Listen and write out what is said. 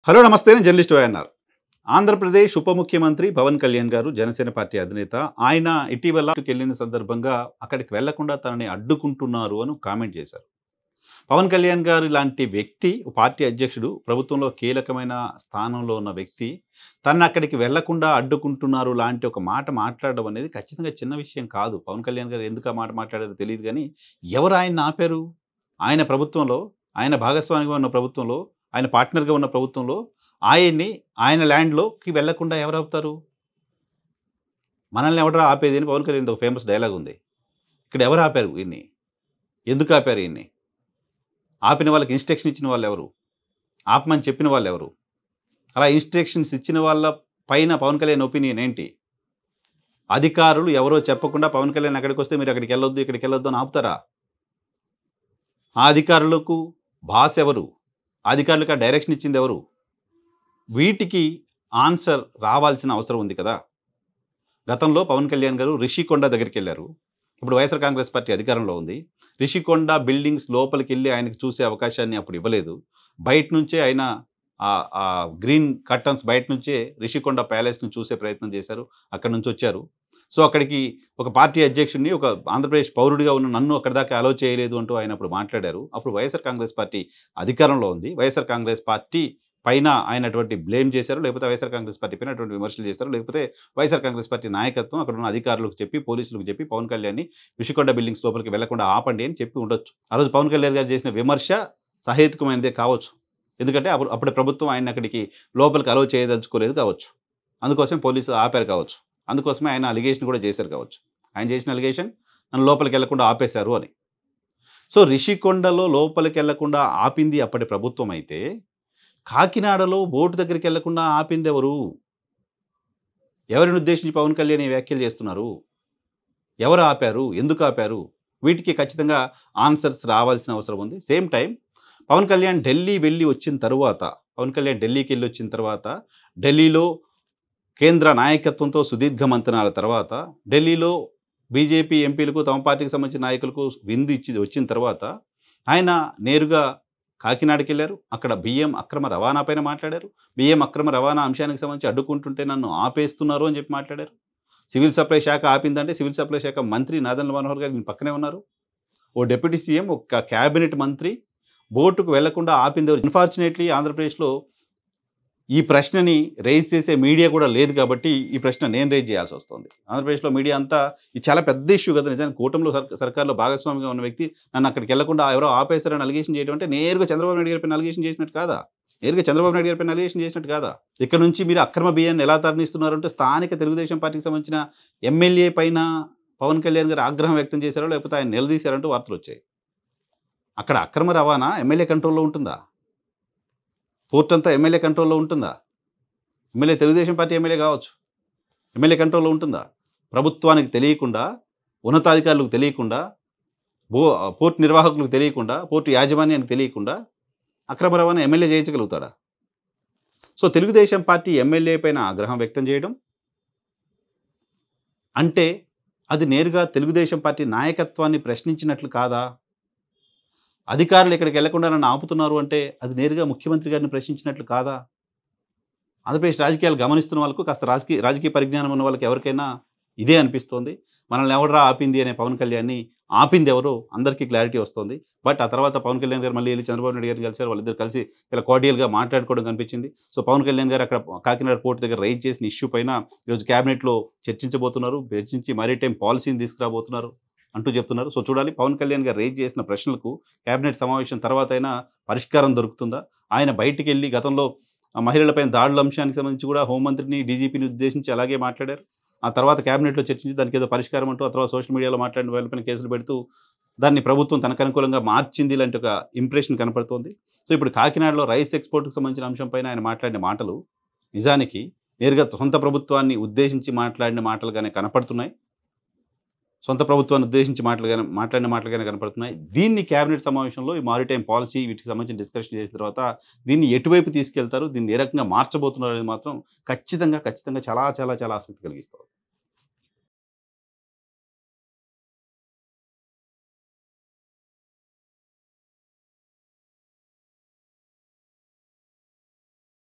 Hello నమస్తే నేను journalist YNR. Andhra Pradesh ఉప ముఖ్యమంత్రి పవన్ కళ్యాణ్ గారు జనసేన పార్టీ అధినేత. ఆయన ఇటీవల వెళ్ళిన సందర్భంగా అక్కడికి వెళ్లకుండా తనని అడ్డుకుంటున్నారు అని కామెంట్ చేశారు. పవన్ కళ్యాణ్ గారు ఇలాంటి వ్యక్తి, పార్టీ అధ్యక్షుడు, ప్రభుత్వంలో కీలకమైన స్థానంలో ఉన్న వ్యక్తి తనని అక్కడికి వెళ్లకుండా అడ్డుకుంటున్నారు లాంటి ఒక మాట మాట్లాడడం అనేది ఖచ్చితంగా చిన్న విషయం కాదు. పవన్ కళ్యాణ్ గారు ఎందుకు ఆ మాట మాట్లాడారో తెలియదు కానీ ఎవరు ఆయన్ని ఆపారు? ఆయన ప్రభుత్వంలో, ఆయన భాగస్వామిగా ఉన్న ప్రభుత్వంలో, ఆయన పార్ట్నర్గా ఉన్న ప్రభుత్వంలో ఆయన్ని ఆయన ల్యాండ్లోకి వెళ్లకుండా ఎవరు ఆపుతారు? మనల్ని ఎవడరా ఆపేది అని పవన్ కళ్యాణ్ ఒక ఫేమస్ డైలాగ్ ఉంది. ఇక్కడ ఎవరు ఆపారు ఈయన్ని? ఎందుకు ఆపారు ఈయన్ని? ఆపిన వాళ్ళకి ఇన్స్ట్రక్షన్ ఇచ్చిన వాళ్ళు ఎవరు? ఆపమని చెప్పిన వాళ్ళు ఎవరు? అలా ఇన్స్ట్రక్షన్స్ ఇచ్చిన వాళ్ళ పైన పవన్ కళ్యాణ్ ఒపీనియన్ ఏంటి? అధికారులు ఎవరో చెప్పకుండా పవన్ కళ్యాణ్ అక్కడికి వస్తే మీరు అక్కడికి వెళ్ళొద్దు, ఇక్కడికి వెళ్ళొద్దు అని ఆపుతారా? ఆ అధికారులకు బాస్ ఎవరు? అధికారులకు ఆ డైరెక్షన్ ఇచ్చింది ఎవరు? వీటికి ఆన్సర్ రావాల్సిన అవసరం ఉంది కదా. గతంలో పవన్ కళ్యాణ్ గారు రిషికొండ దగ్గరికి వెళ్ళారు. ఇప్పుడు వైఎస్ఆర్ కాంగ్రెస్ పార్టీ అధికారంలో ఉంది. రిషికొండ బిల్డింగ్స్ లోపలికి వెళ్ళి ఆయనకు చూసే అవకాశాన్ని అప్పుడు ఇవ్వలేదు. బయట నుంచే ఆయన గ్రీన్ కర్టన్స్ బయట నుంచే రిషికొండ ప్యాలెస్ను చూసే ప్రయత్నం చేశారు. అక్కడి నుంచి వచ్చారు. సో అక్కడికి ఒక పార్టీ అధ్యక్షుడిని, ఒక ఆంధ్రప్రదేశ్ పౌరుడిగా ఉన్న నన్ను అక్కడి దాకా అలో చేయలేదు అంటూ ఆయన అప్పుడు మాట్లాడారు. అప్పుడు వైఎస్ఆర్ కాంగ్రెస్ పార్టీ అధికారంలో ఉంది. వైఎస్ఆర్ కాంగ్రెస్ పార్టీ పైన ఆయనటువంటి బ్లేమ్ చేశారు, లేకపోతే వైఎస్ఆర్ కాంగ్రెస్ పార్టీ పైన అటువంటి విమర్శలు చేశారు, లేకపోతే వైఎస్ఆర్ కాంగ్రెస్ పార్టీ నాయకత్వం అక్కడ ఉన్న అధికారులకు చెప్పి, పోలీసులకు చెప్పి పవన్ కళ్యాణ్ని రిషికొండ బిల్డింగ్స్ లోపలికి వెళ్లకుండా ఆపండి అని చెప్పి ఉండొచ్చు. ఆ రోజు పవన్ కళ్యాణ్ గారు చేసిన విమర్శ సహేతుకమైనదే కావచ్చు. ఎందుకంటే అప్పుడు ప్రభుత్వం ఆయన అక్కడికి లోపలికి అలో చేయదలుచుకోలేదు కావచ్చు. అందుకోసమే పోలీసులు ఆపారు కావచ్చు. అందుకోసమే ఆయన అలిగేషన్ కూడా చేశారు కావచ్చు. ఆయన చేసిన అలిగేషన్ నన్ను లోపలికి వెళ్లకుండా ఆపేశారు అని. సో రిషికొండలో లోపలికి వెళ్లకుండా ఆపింది అప్పటి ప్రభుత్వం అయితే, కాకినాడలో బోటు దగ్గరికి వెళ్లకుండా ఆపింది ఎవరు? ఎవరిని ఉద్దేశించి పవన్ కళ్యాణ్ ఈ వ్యాఖ్యలు చేస్తున్నారు? ఎవరు ఆపారు? ఎందుకు ఆపారు? వీటికి ఖచ్చితంగా ఆన్సర్స్ రావాల్సిన అవసరం ఉంది. సేమ్ టైం పవన్ కళ్యాణ్ ఢిల్లీ వెళ్ళి వచ్చిన తర్వాత, ఢిల్లీకి వెళ్ళి వచ్చిన తర్వాత, ఢిల్లీలో కేంద్ర నాయకత్వంతో సుదీర్ఘ మంతనాల తర్వాత, ఢిల్లీలో బీజేపీ ఎంపీలకు, తమ పార్టీకి సంబంధించిన నాయకులకు విందు ఇచ్చి వచ్చిన తర్వాత ఆయన నేరుగా కాకినాడకి వెళ్ళారు. అక్కడ బియ్యం అక్రమ రవాణా పైన మాట్లాడారు. బియ్యం అక్రమ రవాణా అంశానికి సంబంధించి అడ్డుకుంటుంటే నన్ను ఆపేస్తున్నారు అని చెప్పి మాట్లాడారు. సివిల్ సప్లై శాఖ ఆపిందంటే సివిల్ సప్లై శాఖ మంత్రి నాదెండ్ల మనోహర్ గారు పక్కనే ఉన్నారు. ఓ డిప్యూటీ సీఎం, ఒక క్యాబినెట్ మంత్రి బోటుకు వెళ్లకుండా ఆపింది. అన్ఫార్చునేట్లీ ఆంధ్రప్రదేశ్లో ఈ ప్రశ్నని రైజ్ చేసే మీడియా కూడా లేదు కాబట్టి ఈ ప్రశ్న నేను రైజ్ చేయాల్సి వస్తుంది. ఆంధ్రప్రదేశ్లో మీడియా అంతా ఇది చాలా పెద్ద ఇష్యూ కదా. నిజానికి కూటమిలో సర్కార్లో భాగస్వామిగా ఉన్న వ్యక్తి నన్ను అక్కడికి వెళ్లకుండా ఎవరో ఆపేస్తారని అలిగేషన్ చేయడం అంటే నేరుగా చంద్రబాబు నాయుడు గారిపైన అలిగేషన్ చేసినట్టు కాదా? ఇక్కడ నుంచి మీరు అక్రమ బియ్యాన్ని ఎలా తరలిస్తున్నారంటే స్థానిక తెలుగుదేశం పార్టీకి సంబంధించిన ఎమ్మెల్యే పైన పవన్ కళ్యాణ్ గారు ఆగ్రహం వ్యక్తం చేశారో, లేకపోతే ఆయన నిలదీశారంటూ వార్తలు వచ్చాయి. అక్కడ అక్రమ రవాణా ఎమ్మెల్యే కంట్రోల్లో ఉంటుందా? పోర్ట్ అంతా ఎమ్మెల్యే కంట్రోల్లో ఉంటుందా? ఎమ్మెల్యే తెలుగుదేశం పార్టీ ఎమ్మెల్యే కావచ్చు, ఎమ్మెల్యే కంట్రోల్లో ఉంటుందా? ప్రభుత్వానికి తెలియకుండా, ఉన్నతాధికారులకు తెలియకుండా, పోర్ట్ నిర్వాహకులకు తెలియకుండా, పోర్టు యాజమాన్యానికి తెలియకుండా అక్రమ రవాణా ఎమ్మెల్యే చేయించగలుగుతాడా? సో తెలుగుదేశం పార్టీ ఎమ్మెల్యే పైన ఆగ్రహం వ్యక్తం చేయడం అంటే అది నేరుగా తెలుగుదేశం పార్టీ నాయకత్వాన్ని ప్రశ్నించినట్లు కాదా? అధికారులు ఇక్కడికి వెళ్లకుండా నన్ను ఆపుతున్నారు అంటే అది నేరుగా ముఖ్యమంత్రి గారిని ప్రశ్నించినట్లు కాదా? ఆంధ్రప్రదేశ్ రాజకీయాలు గమనిస్తున్న వాళ్ళకు, కాస్త రాజకీయ పరిజ్ఞానం ఉన్న వాళ్ళకి ఎవరికైనా ఇదే అనిపిస్తోంది. మనల్ని ఎవడరా ఆపింది అనే పవన్ కళ్యాణ్ని ఆపింది ఎవరో అందరికీ క్లారిటీ వస్తుంది. బట్ ఆ తర్వాత పవన్ కళ్యాణ్ గారు మళ్ళీ వెళ్ళి చంద్రబాబు నాయుడు గారిని కలిశారు. వాళ్ళిద్దరు కలిసి ఇలా కార్డియల్గా మాట్లాడుకోవడం కనిపించింది. సో పవన్ కళ్యాణ్ గారు అక్కడ కాకినాడ పోర్టు దగ్గర రైజ్ చేసిన ఇష్యూ పైన ఈరోజు క్యాబినెట్లో చర్చించబోతున్నారు. చర్చించి మారిటైమ్ పాలసీని తీసుకురాబోతున్నారు అంటూ చెప్తున్నారు. సో చూడాలి, పవన్ కళ్యాణ్ గారు రైజ్ చేసిన ప్రశ్నలకు క్యాబినెట్ సమావేశం తర్వాత అయినా పరిష్కారం దొరుకుతుందా? ఆయన బయటికి వెళ్ళి గతంలో మహిళలపైన దాడుల అంశానికి సంబంధించి కూడా హోంమంత్రిని, డీజీపీని ఉద్దేశించి అలాగే మాట్లాడారు. ఆ తర్వాత క్యాబినెట్లో చర్చించి దానికి ఏదో పరిష్కారం అంటూ, ఆ తర్వాత సోషల్ మీడియాలో మాట్లాడిన వాళ్ళపైన కేసులు పెడుతూ దాన్ని ప్రభుత్వం తనకు అనుకూలంగా మార్చింది లాంటి ఒక ఇంప్రెషన్ కనపడుతోంది. సో ఇప్పుడు కాకినాడలో రైస్ ఎక్స్పోర్ట్కి సంబంధించిన అంశంపైన ఆయన మాట్లాడిన మాటలు నిజానికి నేరుగా సొంత ప్రభుత్వాన్ని ఉద్దేశించి మాట్లాడిన మాటలుగానే కనపడుతున్నాయి. సొంత ప్రభుత్వాన్ని ఉద్దేశించి మాట్లాడిన మాటలుగానే కనపడుతున్నాయి. దీన్ని క్యాబినెట్ సమావేశంలో ఈ మారిటైమ్ పాలసీ వీటికి సంబంధించిన డిస్కషన్ చేసిన తర్వాత దీన్ని ఎటువైపు తీసుకెళ్తారు, దీన్ని ఏ రకంగా మార్చబోతున్నారు అనేది మాత్రం ఖచ్చితంగా చాలా చాలా చాలా ఆసక్తి కలిగిస్తారు.